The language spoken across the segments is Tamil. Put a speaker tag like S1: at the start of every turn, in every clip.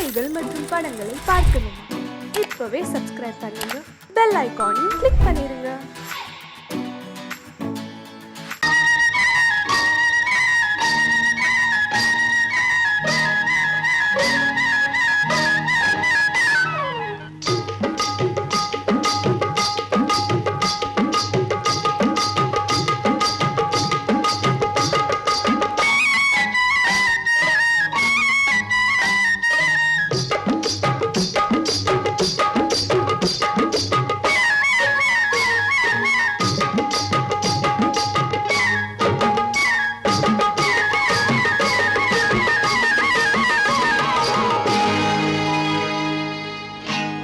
S1: செய்திகள் மற்றும் படங்களை பார்க்கணுமா? இப்பவே சப்ஸ்கிரைப் பண்ணுங்க, பெல் ஐகானையும் கிளிக் பண்ணிருங்க.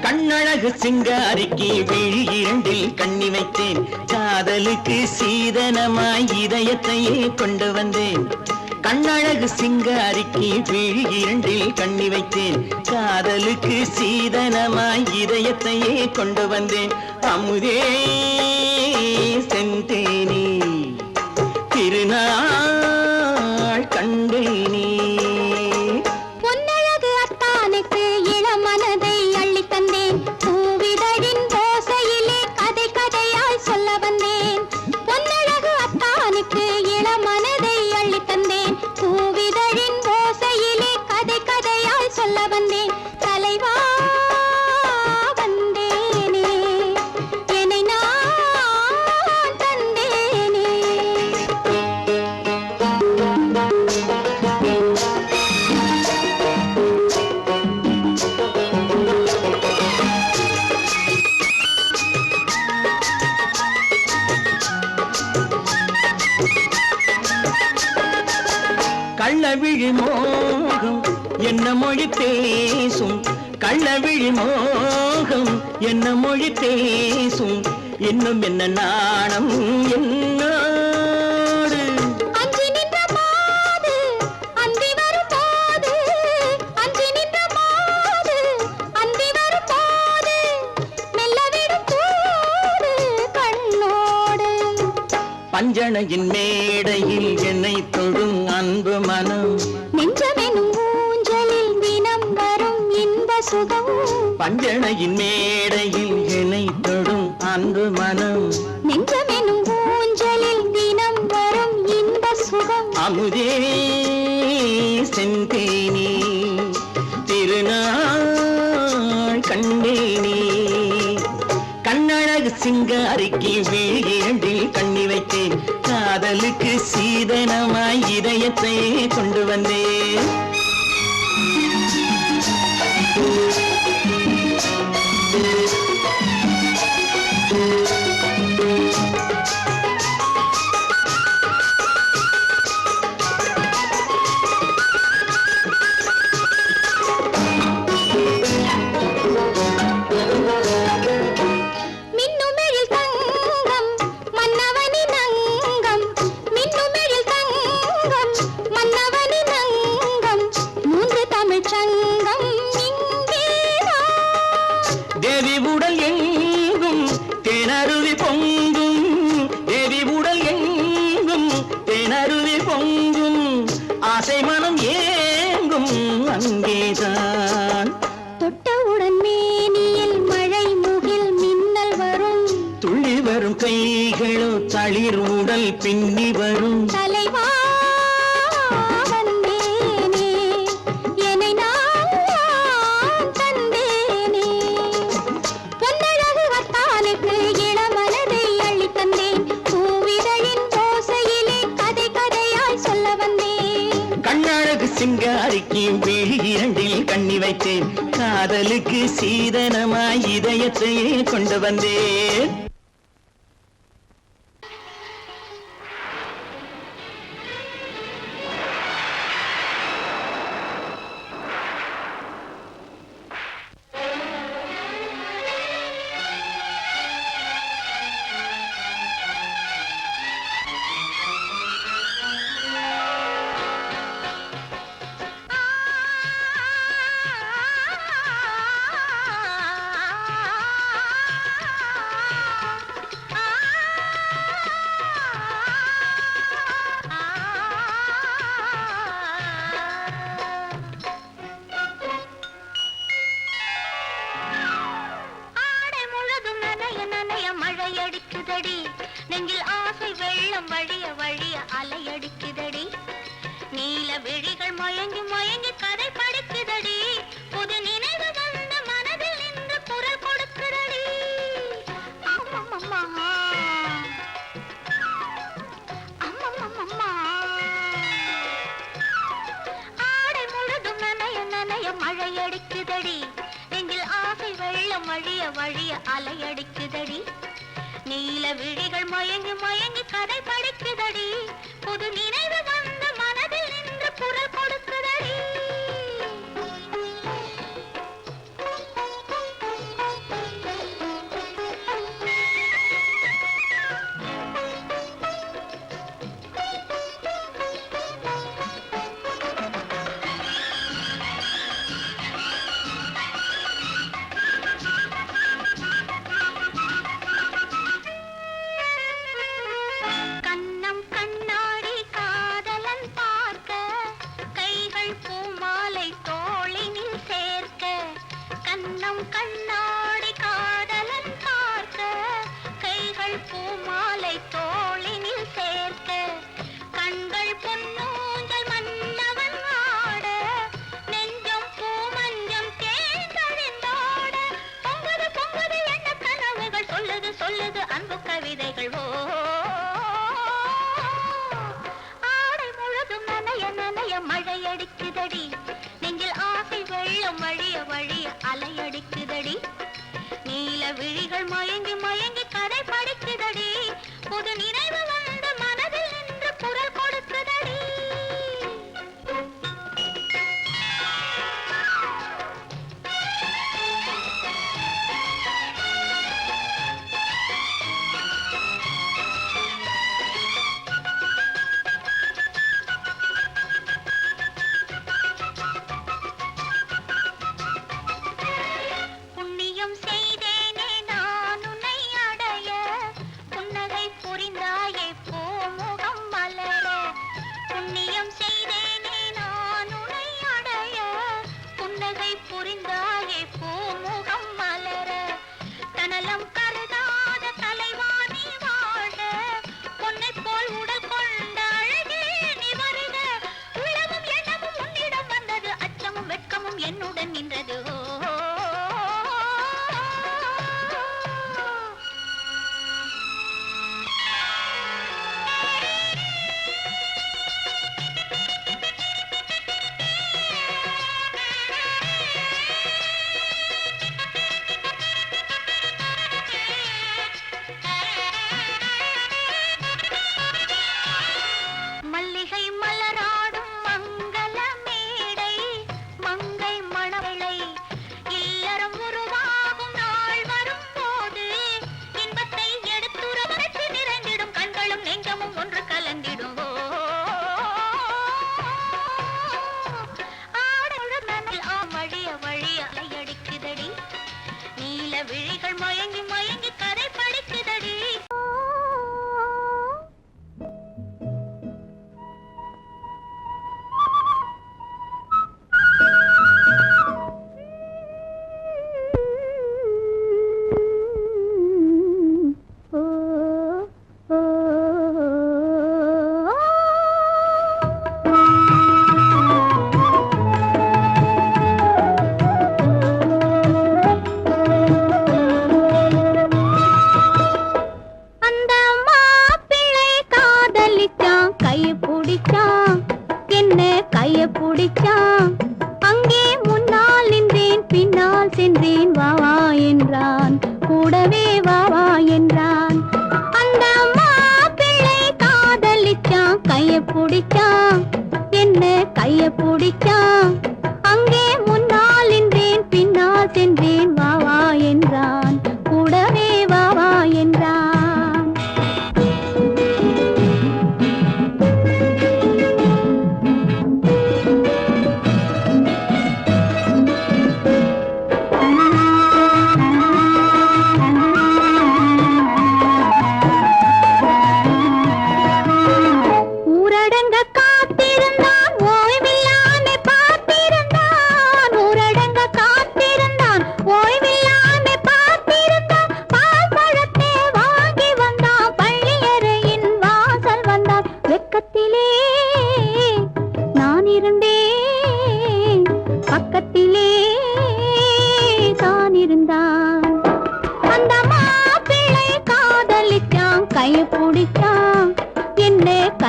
S2: கண்ணழகு சிங்காரிக்கு விழி இரண்டில் கண்ணி வைத்தேன், காதலுக்கு சீதனமாய் இதயத்தையே கொண்டு வந்தேன். கண்ணழகு சிங்காரிக்கு விழி இரண்டில் கண்ணி வைத்தேன், காதலுக்கு சீதனமாய் இதயத்தையே கொண்டு வந்தேன். அமுதே செந்தேனே திருநாள் கண்டேனே. கள்ளவிழி மோகம் என்ன மொழி பேசும், கள்ளவிழி மோகம் என்ன மொழி பேசும், இன்னும் என்ன நாணம் என்னோடு.
S3: அஞ்சி நின்ற மாது அந்தி வரும் போது, அஞ்சி நின்ற மாது அந்தி வரும் போது, மெல்லவிடும் கூடு கண்ணோடு.
S2: பஞ்சணையின் மேடையில் என்னை தொடும் அன்பு மனம்,
S3: நெஞ்சமெனும் ஊஞ்சலில் தினம் வரும் இன்ப சுகம்.
S2: பஞ்சணையின் மேடையில் என்னை தொடும் அன்பு மனம்,
S3: நெஞ்சமெனும் ஊஞ்சலில் தினம் வரும் இன்ப சுகம்.
S2: அமுதே செந்தேனே திருநாள் கண்டேனே. கண்ணழகு சிங்காரிக்கு விழி இரண்டில் கண்ணி வைத்தேன், காதலுக்கு சீதனமாய் இதயத்தை கொண்டு வந்தேன். தேவி உடல் எங்கும் தேனருவி பொங்கும், தேவி உடல் எங்கும் தேனருவி பொங்கும், ஆசை மனம் ஏங்கும் அங்கேதான்.
S3: தொட்டவுடன் மேனியில் மழை முகில் மின்னல் வரும்,
S2: துள்ளி வரும் கைகளோ தளிர் உடல் பின்னி வரும்.
S3: தலைவா வந்தேனே என்னை நான் தந்தேனே. பொன்னழகு வத்தானுக்கு இளமனதை அள்ளி தந்தேன், பூவிதழின் ஓசையிலே கதை கதையாய் சொல்ல வந்தேன்.
S2: கண்ணழகு சிங்காரிக்கு விழி இரண்டில் கண்ணி வைத்தேன், காதலுக்கு சீதனமாய் இதயத்தையே கொண்டு வந்தேன்.
S3: படுக்குதடி நெஞ்சில் ஆசை வெள்ளம் வழிய வழிய அலையடிக்குதடி நீல விழிகள் மயங்கி மயங்கி கதை படிக்குதடி புது நினைவு வந்த மனதில் நின்று குரல் கொடுக்குதடி அம்மம்மம்மா அம்மம்மம்மா ஆடை முழுதும் நனைய நனைய மழையடிக்குதடி நெஞ்சில் ஆசை வெள்ளம் வழிய வழிய அலையடிக்குதடி நீல விழிகள் மயங்கி மயங்கி கதை படிக்குதடி புது நினைவு வந்த மனதில் நின்று குரல் கொடுக்குதடி கண்ணம் கண்ணாடி காதலன் பார்க்க கைகள் பூமாலை தோளினில் சேர்க்க கண்ணம் கண்ணாடி காதலன் பார்க்க கைகள் பூமாலை தோளினில் சேர்க்க கண்கள் பொன்னூஞ்சல் மன்னவன் ஆட நெஞ்சம் பூமஞ்சம் தேர்ந்தழிந்தோட பொங்குது பொங்குது எண்ண கனவுகள் சொல்லுது சொல்லுது அன்பு கவிதைகள் ஓ ஆடை முழுதும் நனைய நனைய மழையடிக்குதடி நெஞ்சில் ஆசை வெள்ளம் வழிய வழிய அலையடிக்குதடி நீல விழிகள் மயங்கி மயங்கி கதை படிக்குதடி புது நினைவு வந்த மனதில் நின்று குரல் கொடுக்குதடி புண்ணியம் செய்தேனே நான் உன்னை அடைய புன்னகை புரிந்தாயே பூமுகம் மலர புண்ணியம் செய்தேனே நான் உன்னை அடைய புன்னகை புரிந்தாயே பூமுகம் மலர தனலம் கருதாத தலைவாணி வாழ பொன்னை போல் உடல் கொண்ட அழகே நீ வருக உள்ளமும் எண்ணமும் உன்னிடம் வந்தது அச்சமும் வெட்கமும் என்னுடன் நின்றது மல்லிகை மலராடும் மங்கள மேடை மங்கை மணவளை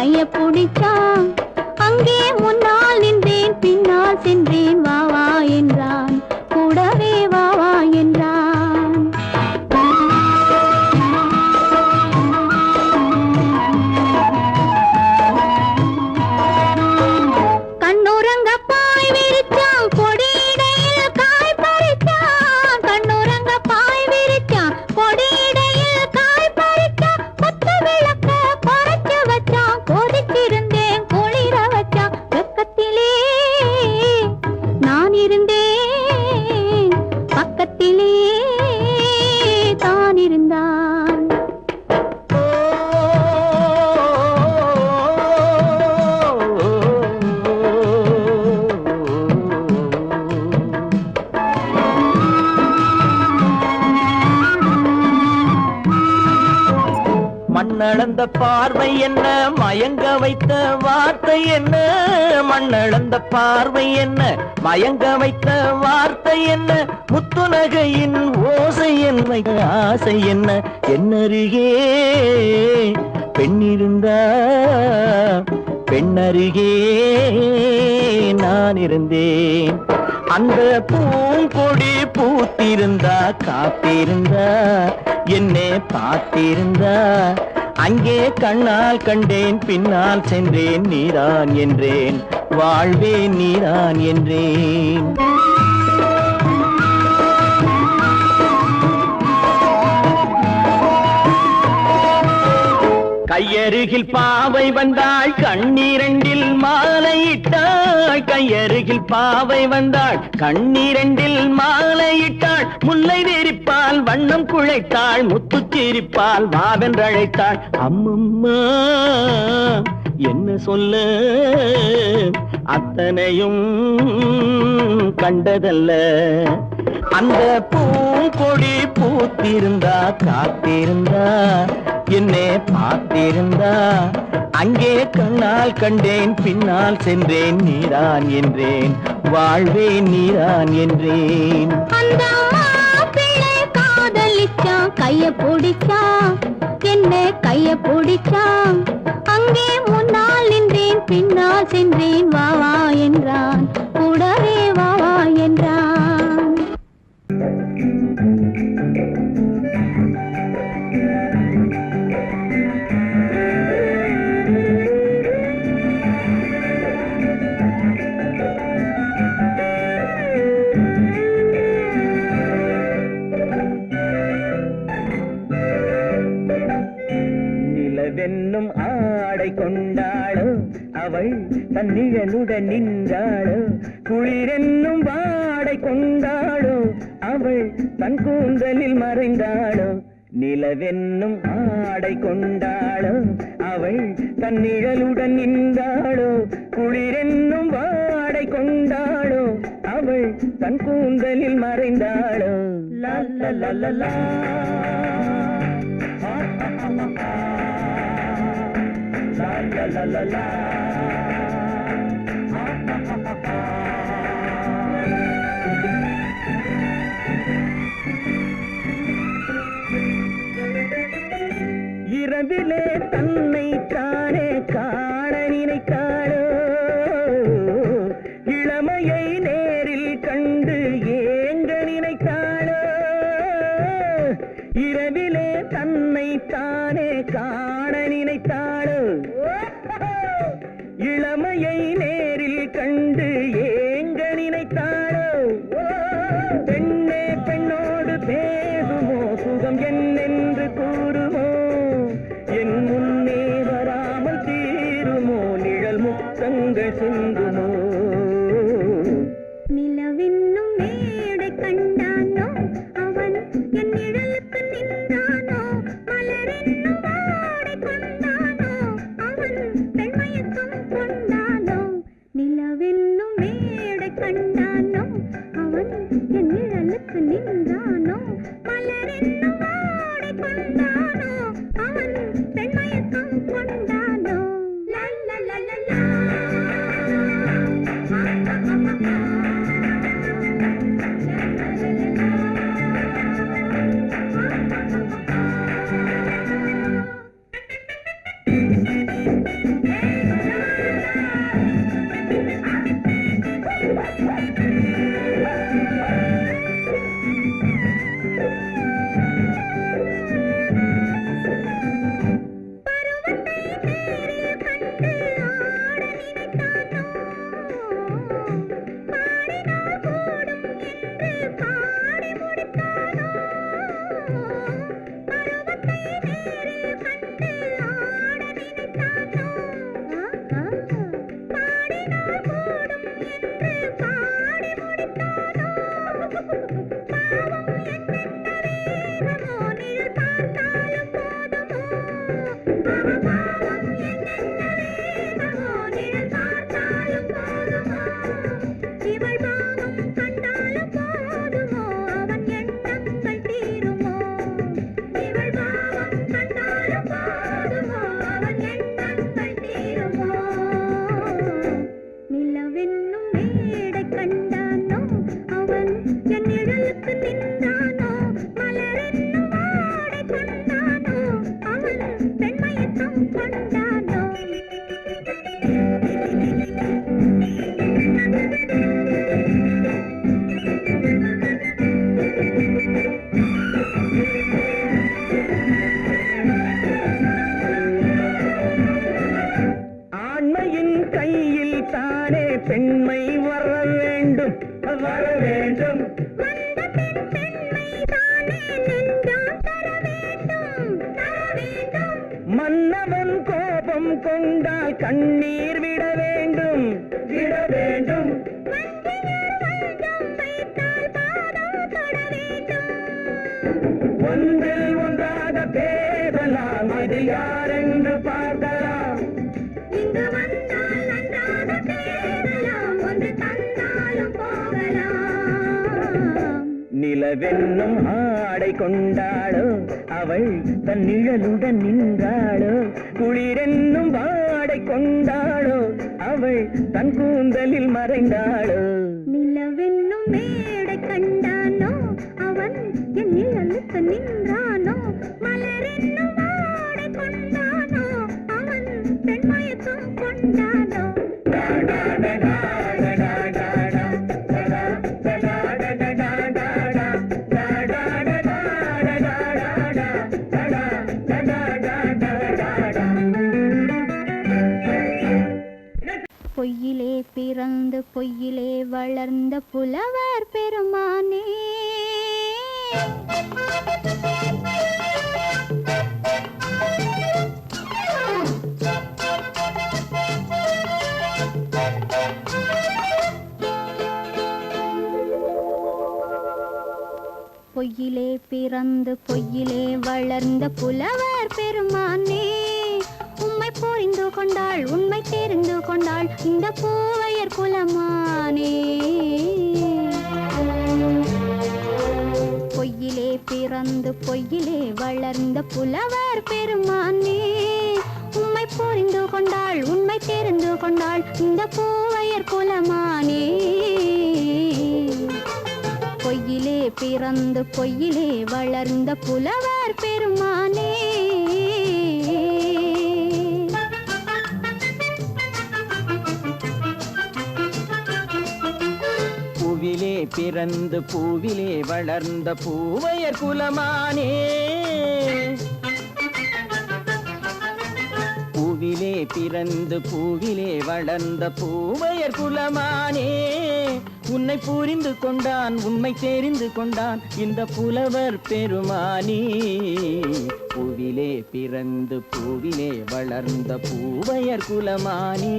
S3: கைய பிடிச்சான். அங்கே முன்னால் நின்றேன், பின்னால் சென்றேன். வா வா என்றான், கூடவே வா வா என்றான். கண்ணுறங்க பாய் விரிச்சான், கொடியிடையில் காய் பறிச்சான். கண்ணுறங்க பாய் விரிச்சான், கொடியிடையில் காய் பறிச்சான். கொத்து விளக்க குறைச்சு வச்சான், கொதிச்சிருந்தேன் குளிர வச்சான். வெக்கத்திலே நான் இருந்தேன், பக்கத்திலே தான் இருந்தான்.
S2: மண்ணளந்த பார்வை என்ன, மயங்க வைத்த வார்த்தை என்ன? மண்ணளந்த பார்வை என்ன, மயங்க வைத்த வார்த்தை என்ன? முத்துநகையின் ஓசை என்ன, ஆசை என்ன? என்னருகே பெண்ணிருந்தா, பெண்ணருகே நான் இருந்தேன். அந்த பூங்கொடி பூத்திருந்தா, காத்திருந்தா, என்னை பார்த்திருந்தா, அங்கே கண்ணால் கண்டேன், பின்னால் சென்றேன். நீதான் என்றேன், வாழ்வே நீதான் என்றேன். கையருகில் பாவை வந்தாள், கண்ணீரண்டில் மாலையிட்டாள். கையருகில் பாவை வந்தாள், கண்ணீரண்டில் மாலையிட்டாள். முல்லை வெறிப்பால் வண்ணம் குழைத்தாள், முத்துச்சிரிப்பால் வாவென்றழைத்தாள். அம்மம்மா என்ன சொல்ல, அத்தனையும் கண்டதல்ல. அந்த பூங்கொடி பூத்திருந்தா, காத்திருந்தா, என்னை பார்த்திருந்தா, அங்கே கண்ணால் கண்டேன், பின்னால் சென்றேன். நீதான் என்றேன், வாழ்வே நீதான் என்றேன்.
S3: அந்த பிள்ளை காதலிச்சான், கைய பிடிச்சான், என்ன கைய பிடிச்சான். அங்கே முன்னால் நின்றேன், பின்னால் சென்றேன். வா வா என்றான், கூடவே வா வா என்றான்.
S2: நிலவென்னும் ஆடை கொண்டாளோ, அவள் தன்னிழலுடன் நின்றாளோ. குளிரென்னும் வாடை கொண்டாளோ, அவள் தன் கூந்தலில் மறைந்தாளோ. நிலவென்னும் ஆடை கொண்டாளோ, அவள் தன் நிழலுடன் நின்றாளோ. குளிரென்னும் வாடை கொண்டாளோ, அவள் தன் கூந்தலில் மறைந்தாளோ. லா லா லா லா லா. La la la la. இரவிலே தன்னை தானே காண நினைத்தாளோ, இளமையை நேரில் கண்டு ஏங்க நினைத்தாளோ. இரவிலே தன்னை தானே காண நினைத்தாளோ, இளமையை நேரில் கண்டு ஏங்க நினைத்தாளோ. பெண்ணே பெண்ணோடு பேசுமோ, சுகம் என்னென்று கூறுமோ. என் முன்னே வராமல் தீருமோ, நிழல் முத்தங்கள் சிந்துமோ.
S3: நிலவென்னும் மேடை கண்டானோ, அவன் என் நிழலுக்கு நின்றானோ. மலரென்னும் வாடை கொண்டானோ, அவன் பெண்மயக்கம் கொண்டானோ. நிலவென்னும் மேடை கண்டானோ, அவன் என் நிழலுக்கு நின்றானோ. மலரென்னும் வாடை கொண்டானோ, அவன் பெண்மயக்கம் கொண்டானோ. லா லா லா லா லா.
S2: பெண்மை வர வேண்டும் வர வேண்டும் மன்னவன் கோபம் கொண்டால் கண்ணீர் விட வேண்டும் விட வேண்டும் ஒன்றில் ஒன்றாக பேசலாம் அது யாரென்று பார்க்கலாம் இங்கு வந்தால் நன்றாக பேசலாம் ஒன்று தந்தாலும் போகலாம் நிலவென்னும் ஆடை கொண்டாளோ அவள் தன் நிழலுடன் நின்றாளோ குளிரென்னும் வாடை கொண்டாளோ அவள் தன் கூந்தலில் மறைந்தாளோ நிலவென்னும் மேடை கண்டானோ அவன் என் நிழலுக்கு நின்றானோ மலரென்னும் வாடை கொண்டானோ அவன் பெண்மயக்கம் கொண்டானோ
S3: பொய்யிலே பிறந்து பொய்யிலே வளர்ந்த புலவர் பெருமானே பொய்யிலே பிறந்து பொய்யிலே வளர்ந்த புலவர் பெருமானே உம்மை புரிந்து கொண்டாள் உண்மை தெரிந்து கொண்டாள் இந்த பூவையர் குலமானே பொய்யிலே பிறந்து பொய்யிலே வளர்ந்த புலவர் பெருமானே உம்மை புரிந்து கொண்டாள் உண்மை தெரிந்து கொண்டாள் இந்த பூவையர் குலமானே பொய்யிலே பிறந்து பொய்யிலே வளர்ந்த புலவர் பெருமானே
S2: பூவிலே பிறந்து பூவிலே வளர்ந்த பூவையர் குலமானே பூவிலே பிறந்து பூவிலே வளர்ந்த பூவையர் குலமானே உன்னை புரிந்து கொண்டான் உண்மை தெரிந்து கொண்டான் இந்த புலவர் பெருமானே பூவிலே பிறந்து பூவிலே வளர்ந்த பூவையர் குலமானே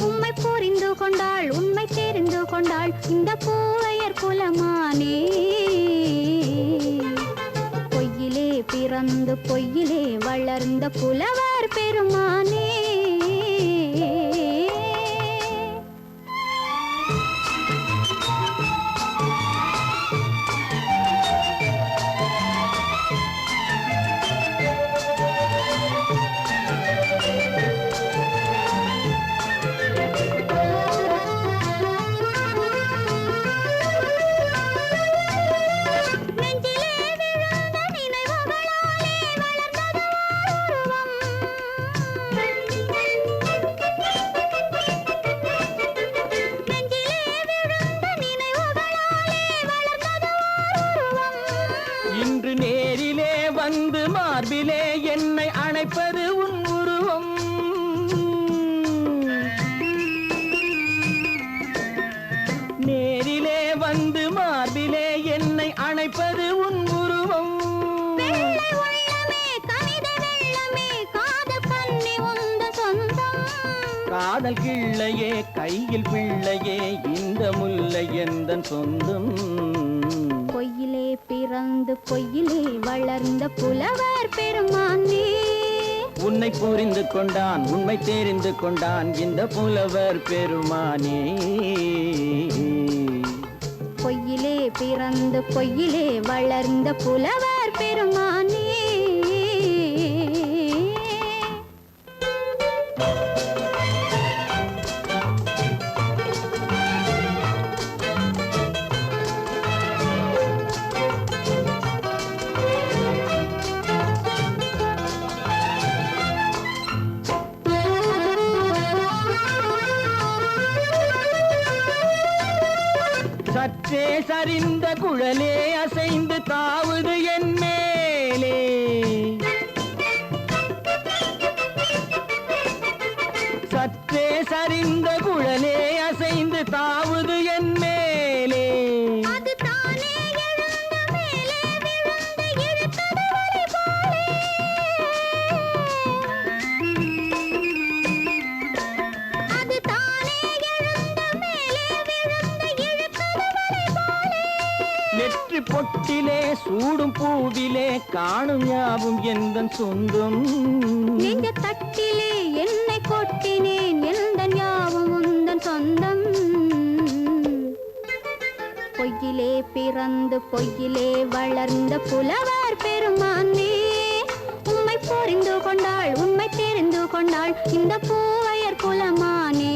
S3: உம்மை புரிந்து கொண்டாள் உண்மை தெரிந்து கொண்டாள் இந்த பூவையர் குலமானே பொய்யிலே பிறந்து பொய்யிலே வளர்ந்த புலவர் பெருமானே
S2: இன்று நேரிலே வந்து மார்பிலே என்னை அணைப்பது உன் உருவம் நேரிலே வந்து மார்பிலே என்னை அணைப்பது உன் உருவம் காதல் கிள்ளையே கையில் பிள்ளையே இந்த முல்லை எந்தன் சொந்தம்
S3: பிறந்து பொய்யிலே வளர்ந்த புலவர் பெருமானே.
S2: உன்னை புரிந்து கொண்டான் உண்மை தெரிந்து கொண்டான் இந்த புலவர் பெருமானே.
S3: பொய்யிலே பிறந்து பொய்யிலே வளர்ந்த புலவர் பெருமானே.
S2: சற்றே சரிந்த குழலே அசைந்து தாவுது என் மேலே. சற்றே சரிந்த குழலே அசைந்து தாவுது என் மேலே.
S3: அது தானே எழுந்த மேலே விழுந்து இழுத்தது வலை போலே. அது தானே எழுந்த மேலே விழுந்து இழுத்தது வலை போலே.
S2: நெற்றி பொட்டிலே சூடும் பூவிலே காணும் யாவும் எந்தன் சொந்தம்.
S3: நெஞ்ச தட்டிலே என்னை கொட்டினேன் எந்தன் யாவும் உந்தன் சொந்தம். பொய்யிலே பிறந்து பொய்யிலே வளர்ந்த புலவர் பெருமானே. உம்மை புரிந்து கொண்டாள் உண்மை தெரிந்து கொண்டாள் இந்த பூவையர் குலமானே.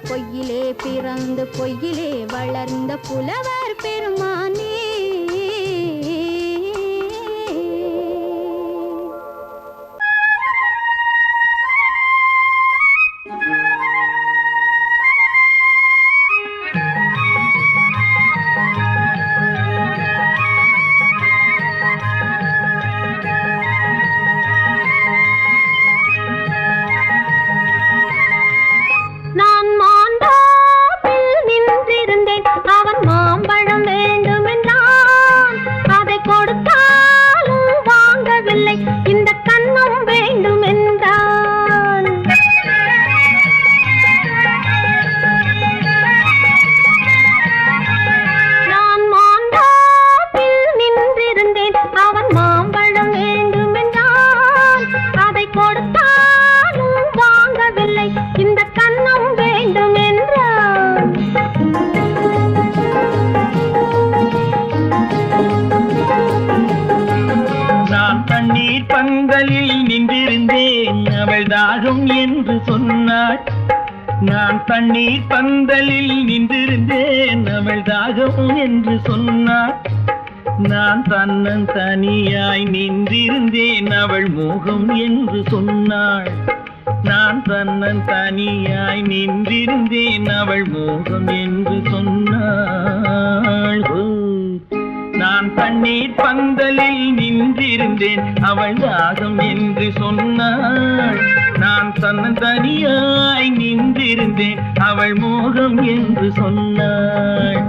S3: பொய்யிலே பிறந்து பொய்யிலே வளர்ந்த புலவர் பெருமானே. நான் மாண்டாப்பில் நின்றிருந்தேன் அவன் மாம்பழம் வேண்டுமென்றான். அதை கொடுத்தாலும் வாங்கவில்லை இந்த கன்னம் வேண்டுமென்றான். நான் மாண்டாப்பில் நின்றிருந்தேன் அவன் மாம்பழம் வேண்டுமென்றான். அதை கொடுத்தாலும் வாங்கவில்லை இந்த கன்னம் வேண்டும் என்றான்.
S2: நான் தண்ணீர் பந்தலில் நின்றிருந்தேன் அவள் தாகம் என்று சொன்னாள். நான் தண்ணீர் பந்தலில் நின்றிருந்தேன் அவள் தாகம் என்று சொன்னாள். நான் தன்னன் தனியாய் நின்றிருந்தேன் அவள் மோகம் என்று சொன்னாள். நான் தன்னன் தனியாய் நின்றிருந்தேன் அவள் மோகம் என்று சொன்னாள். நான் தண்ணீர் பந்தலில் நின்றிருந்தேன் அவள் தாகம் என்று சொன்னாள். நான் தன்னன் தனியாய் நின்றிருந்தேன் அவள் மோகம் என்று சொன்னாள்.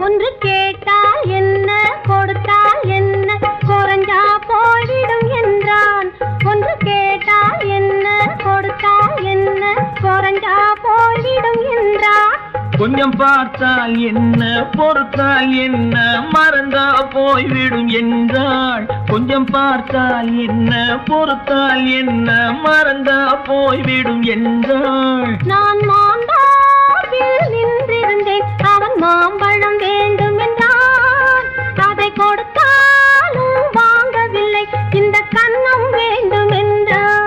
S3: ஒன்று கேட்டால் என்ன கொடுத்தால் என்ன குறைஞ்சா போய்விடும் என்றான். ஒன்று கேட்டால் என்ன கொடுத்தால் என்ன குறைஞ்சா போய்விடும் என்றான்.
S2: கொஞ்சம் பார்த்தால் என்ன பொறுத்தால் என்ன மறந்தா போய்விடும் என்றாள். கொஞ்சம் பார்த்தால் என்ன பொறுத்தால் என்ன மறந்தா போய்விடும் என்றாள்.
S3: நான் மாண்டாப்பில் நின்றிருந்தேன் அவன் மாம்பழம் வேண்டும் என்றான். அதை கொடுத்தாலும் வாங்கவில்லை இந்த கன்னம் வேண்டும் என்றான்.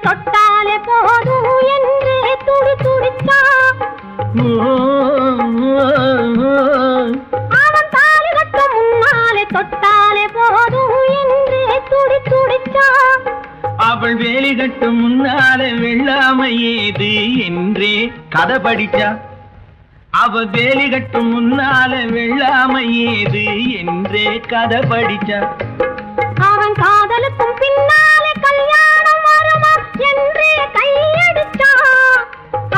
S3: தொட்டாலே போதும் என்று துடி துடித்தான். அவன் தாலி கட்ட முன்னாலே தொட்டாலே போதும்
S2: அவள் வேலி கட்டும் முன்னால வெள்ளாமை ஏது என்றே கதை படிச்சா. அவ வேலி கட்டும் முன்னால வெள்ளாமை ஏது என்றே கதை படிச்சா.
S3: அவன் காதலுக்கும் பின்னாலே கல்யாணம் வருமா என்றே கையடிச்சா.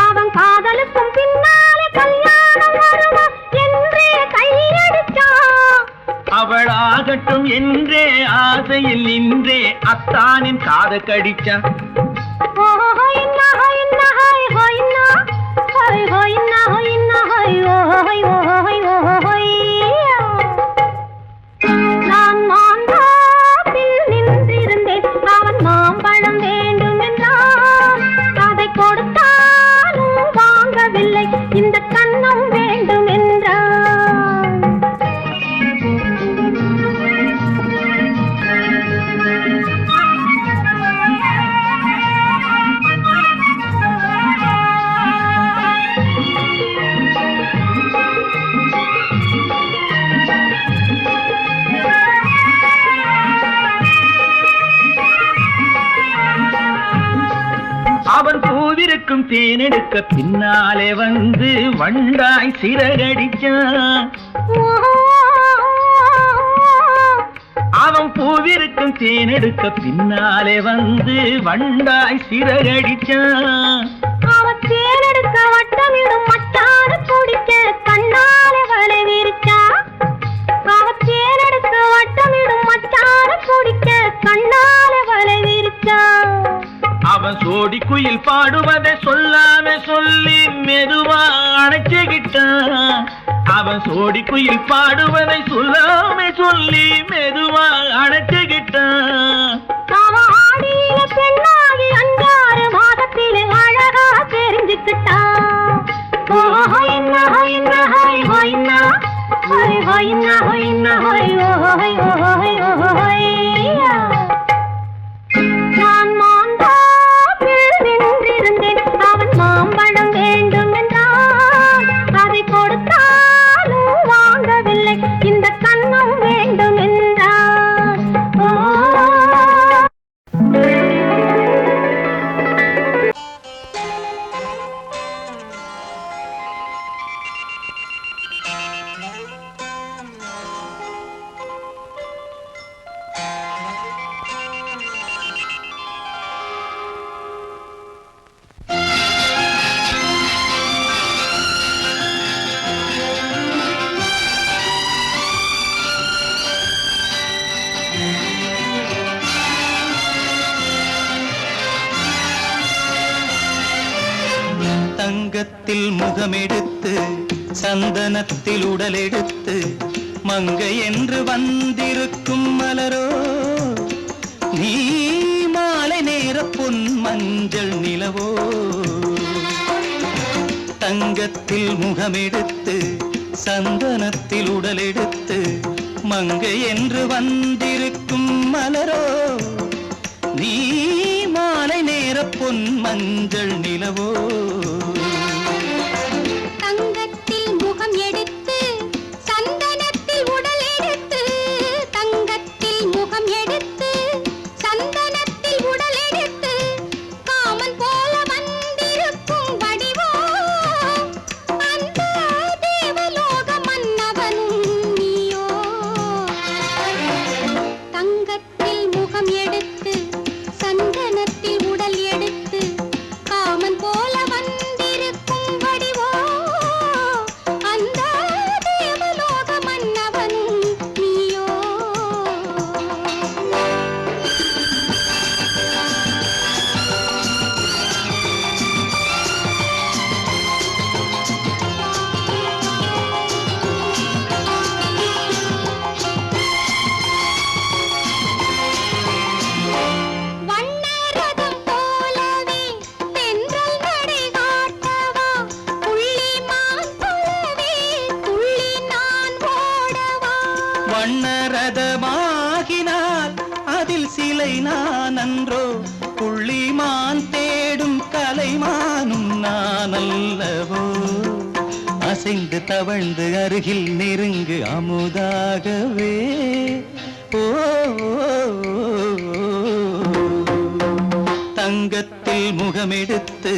S3: அவன் காதலுக்கும் பின்னாலே கல்யாணம் வருமா என்றே கையடிச்சா.
S2: அவள் ஆகட்டும் என்றே ஆசையில் நின்றே அத்தானின் காத கடிச்சா.
S3: நான் மாந்தாப்பில் நின்றிருந்தேன், அவன் மாம்பழம் வேண்டும் என்றான். அதை கொடுத்தாலும் வாங்கவில்லை, இந்த கன்னம் வேண்டும் என்றான்.
S2: அவன் பூவிருக்கும் தேனெடுக்க பின்னாலே வந்து வண்டாய் சிறகடிச்சான். அவன் பூவிருக்கும் தேனெடுக்க பின்னாலே வந்து வண்டாய் சிறகடிச்சான்.
S3: அவன் தேனெடுக்க வட்டமிடும் மச்சான குடிக்க கண்ணாலே வலை விரிச்சா. அவன் தேனெடுக்க வட்டமிடும் மச்சான குடிக்க கண்ணாலே வலை விரிச்சா.
S2: அவன் சோடி குயில் பாடுவதை சொல்லாம சொல்லி மெதுவா அணைச்சுக்கிட்டான். அவன் சோடி குயில் பாடுவதை சொல்லாம சொல்லி மெதுவா அணைச்சுக்கிட்டான்.
S3: அவன் ஆடியில பெண்ணாகி 5-6 மாதத்திலே அழகா தெரிஞ்சுக்கிட்டான். நான் மாந்தாப்பில் நின்றிருந்தேன், அவன் மாம்பழம் வேண்டும் என்றான். அதை கொடுத்தாலும் வாங்கவில்லை, இந்த கன்னம் வேண்டும் என்றான்.
S4: தங்கத்தில் முகமெடுத்து சந்தனத்தில் உடலெடுத்து மங்கை என்று வந்திருக்கும் மலரோ நீ மாலை நேர பொன் மஞ்சள் நிலவோ. தங்கத்தில் முகமெடுத்து சந்தனத்தில் உடலெடுத்து மங்கை என்று வந்திருக்கும் மலரோ நீ மாலை நேர பொன் மஞ்சள் நிலவோ.
S3: தங்கத்தில் முகம் எடுத்து சந்தனத்தில் உடல் எடுத்து, தங்கத்தில் முகம் எடுத்து சந்தனத்தில் உடல் எடுத்து காமன் போல வந்திருக்கும் வடிவோ அந்த தேவலோக மன்னவனும் நீயோ. தங்கத்தில் முகம் எடுத்து சந்தனத்தில் உடல் எடுத்து காமன் போல வந்திருக்கும் வடிவோ அந்த தேவலோக மன்னவனும் நீயோ. வண்ணரதம் போலவே தென்றல் நடை காட்டவா, புள்ளிமான் போலவே துள்ளி நான் ஓடவா.
S4: வண்ணரதமாகினால் அதில் சிலை நான் அன்றோ புள்ளிமான் தேடும் கலைமானும் நான் அல்லவோ. அசைந்து தவழ்ந்து அருகில் நெருங்கு அமுதாகவே ஓ, ஓ, ஓ, ஓ. முகமெடுத்து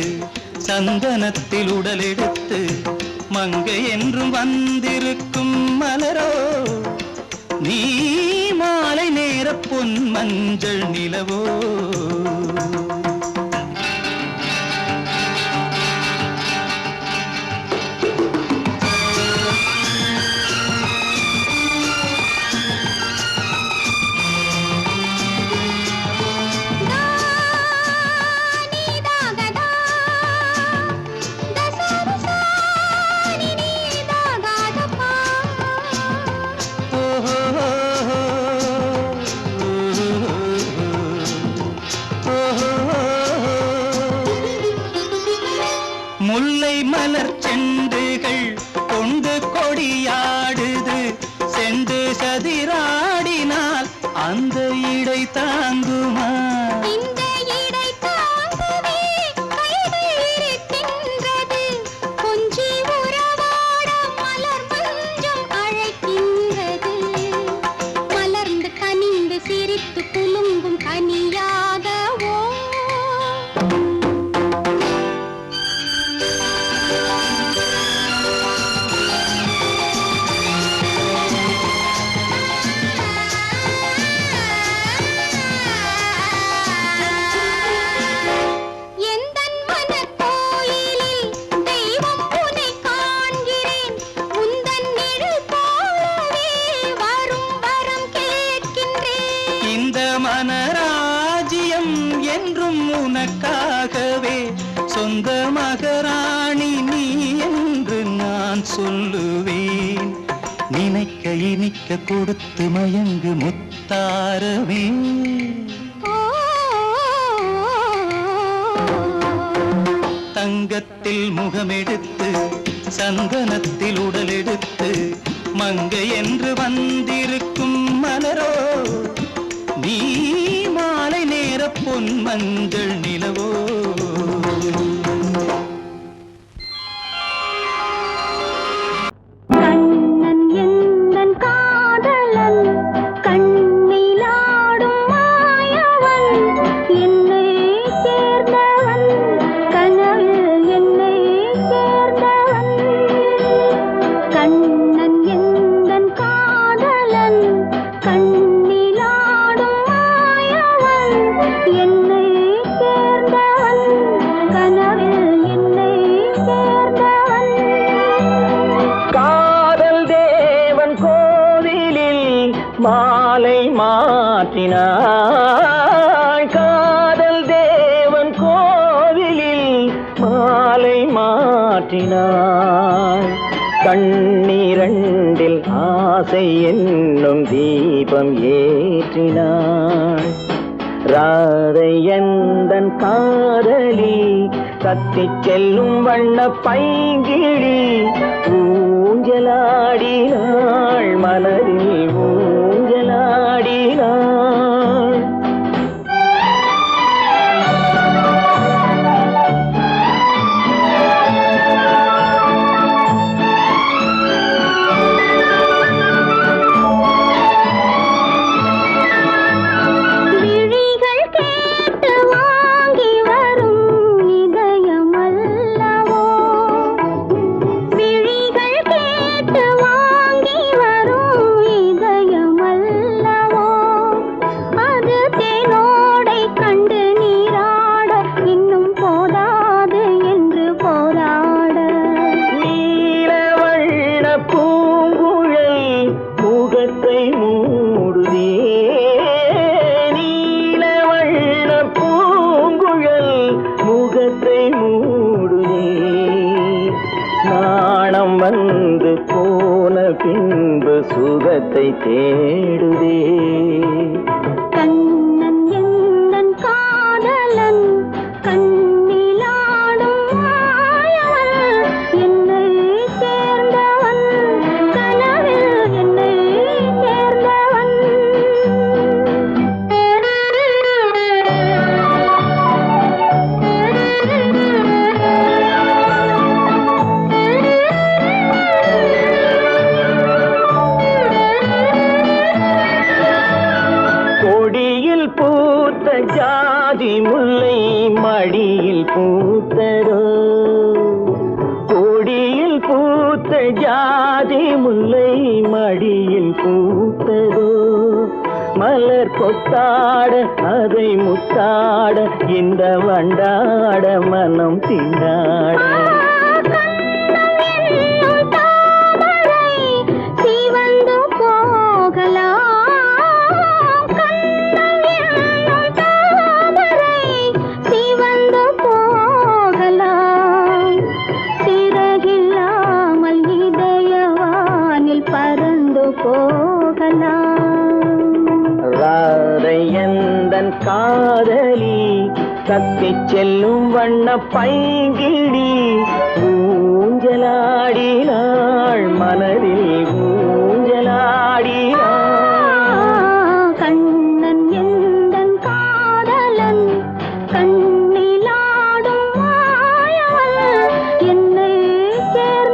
S4: சந்தனத்தில் உடலெடுத்து மங்கை என்றும் வந்திருக்கும் மலரோ நீ மாலை நேர பொன் மஞ்சள் நிலவோ முல்லை மலர் செண்டுகள் கொண்டு கொடியாடுது செண்டு சதிராடினால் அந்த இடை தாங்குமா
S3: இந்த இடை தாங்குவே கைகள் இருக்கின்றது கொஞ்சி உறவாட மலர் மஞ்சம் அழைக்கின்றது மலர்ந்து கனிந்து சிரித்து குலுங்கும் கனியாகவோ
S4: மனராஜ்யம் என்றும் உனக்காகவே சொந்த மகராணி நீ என்று நான் சொல்லுவேன் நினைக்க இனிக்க கொடுத்து மயங்கு முத்தாரவே தங்கத்தில் முகமெடுத்து சந்தனத்தில் உடலெடுத்து மங்கை என்று வந்திருக்கும் மலரோ நீ மாலை நேர பொன் மஞ்சள் நிலவோ
S3: கண்ணன் எந்தன் காதலன் கண்ணிலாடும் மாயவன் என்னை சேர்ந்தவன் கனவில் என்னை சேர்ந்தவன் கண்ணன் எந்தன் காதலன் என்னை சேர்ந்தவன் கனவில் என்னை சேர்ந்தவன்
S2: காதல் தேவன் கோவிலில் மாலை மாற்றினாய் காதல் தேவன் கோவிலில் மாலை மாற்றினாய் கண்ணீரண்டில் ஆசை என்னும் தீபம் ஏற்றினாய் ராதை எந்தன் காதலி கத்திச் செல்லும் வண்ண பைங்கிழி ஊஞ்சலாடினாள் மனதில் ஊஞ்சலாடினாள் பின்பு சுகத்தை தேடுதே
S3: கண்ணன் எந்தன் காதலன் கண்ணிலாடும் மாயவன் என்னை சேர்ந்தவன் கனவில் என்னை சேர்ந்தவன்
S2: ஜாதி முல்லை மடியில் பூத்ததோ கொடியில் பூத்த ஜாதி முல்லை மடியில் பூத்ததோ மலர் கொத்தாட அதை முத்தாட இந்த வண்டாட மனம் திண்டாட காதலி கத்தி செல்லும் வண்ண பைங்கிடி ஊஞ்சலாடினாள் மனதில் ஊஞ்சலாடினாள்
S3: கண்ணன் எந்தன் காதலன் கண்ணிலாடும் மாயவன் என்னை சேர்ந்த